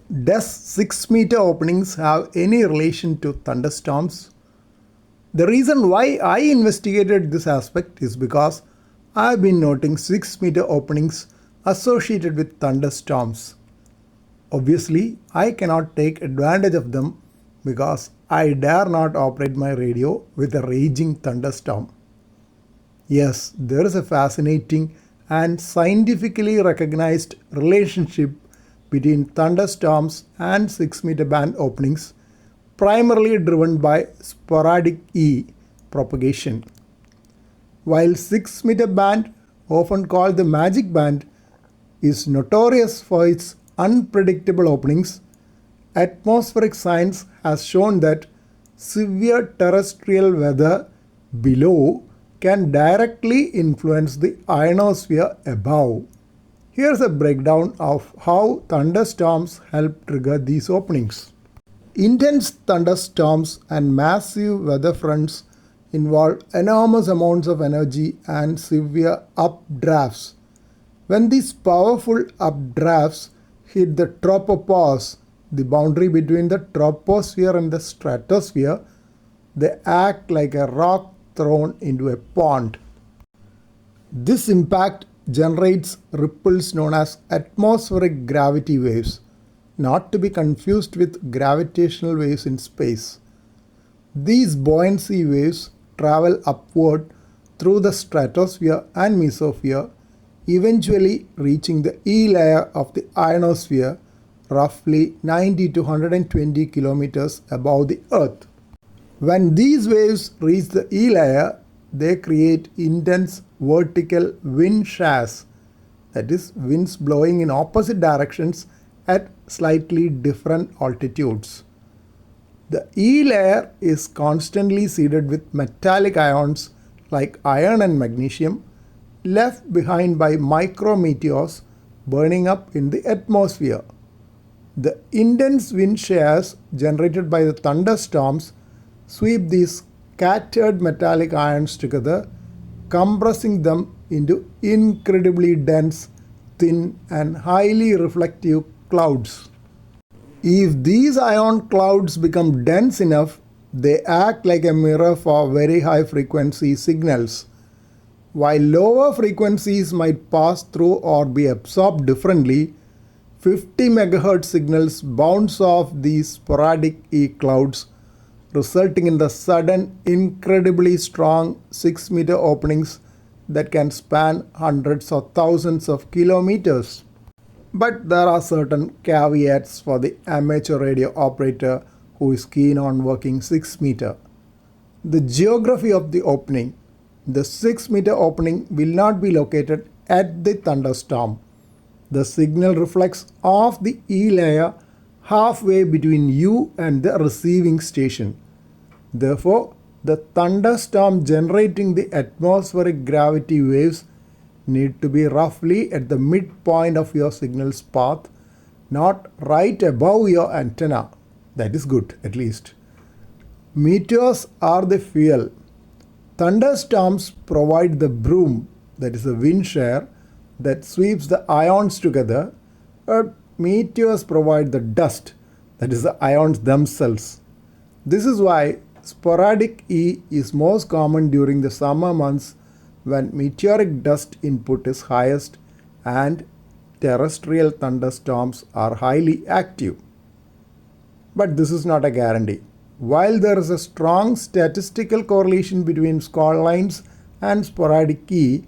Does 6-meter openings have any relation to thunderstorms? The reason why I investigated this aspect is because I have been noting 6-meter openings associated with thunderstorms. Obviously, I cannot take advantage of them because I dare not operate my radio with a raging thunderstorm. Yes, there is a fascinating and scientifically recognized relationship between thunderstorms and 6-meter band openings, primarily driven by sporadic E propagation. While 6-meter band, often called the magic band, is notorious for its unpredictable openings, atmospheric science has shown that severe terrestrial weather below can directly influence the ionosphere above. Here's a breakdown of how thunderstorms help trigger these openings. Intense thunderstorms and massive weather fronts involve enormous amounts of energy and severe updrafts. When these powerful updrafts hit the tropopause, the boundary between the troposphere and the stratosphere, they act like a rock thrown into a pond. This impact generates ripples known as atmospheric gravity waves, not to be confused with gravitational waves in space. These buoyancy waves travel upward through the stratosphere and mesosphere, eventually reaching the E layer of the ionosphere, roughly 90 to 120 kilometers above the Earth. When these waves reach the E layer, they create intense vertical wind showers, that is, winds blowing in opposite directions at slightly different altitudes. The E layer is constantly seeded with metallic ions like iron and magnesium, left behind by micrometeors burning up in the atmosphere. The intense wind showers generated by the thunderstorms sweep these scattered metallic ions together, compressing them into incredibly dense, thin, and highly reflective clouds. If these ion clouds become dense enough, they act like a mirror for very high frequency signals. While lower frequencies might pass through or be absorbed differently, 50 MHz signals bounce off these sporadic E clouds, resulting in the sudden, incredibly strong 6-meter openings that can span hundreds or thousands of kilometers. But there are certain caveats for the amateur radio operator who is keen on working 6-meter. The geography of the opening. The 6-meter opening will not be located at the thunderstorm. The signal reflects off the E layer halfway between you and the receiving station. Therefore, the thunderstorm generating the atmospheric gravity waves need to be roughly at the midpoint of your signal's path, not right above your antenna. That is good, at least. Meteors are the fuel. Thunderstorms provide the broom, that is the wind shear, that sweeps the ions together, but meteors provide the dust, that is the ions themselves. This is why sporadic E is most common during the summer months when meteoric dust input is highest and terrestrial thunderstorms are highly active. But this is not a guarantee. While there is a strong statistical correlation between squall lines and sporadic E,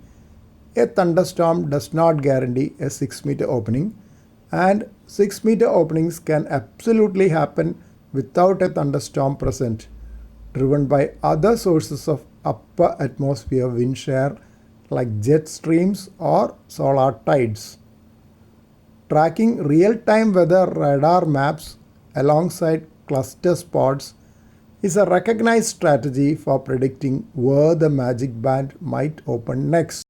a thunderstorm does not guarantee a 6-meter opening, and 6-meter openings can absolutely happen without a thunderstorm present, driven by other sources of upper atmosphere wind shear like jet streams or solar tides. Tracking real-time weather radar maps alongside cluster spots is a recognized strategy for predicting where the magic band might open next.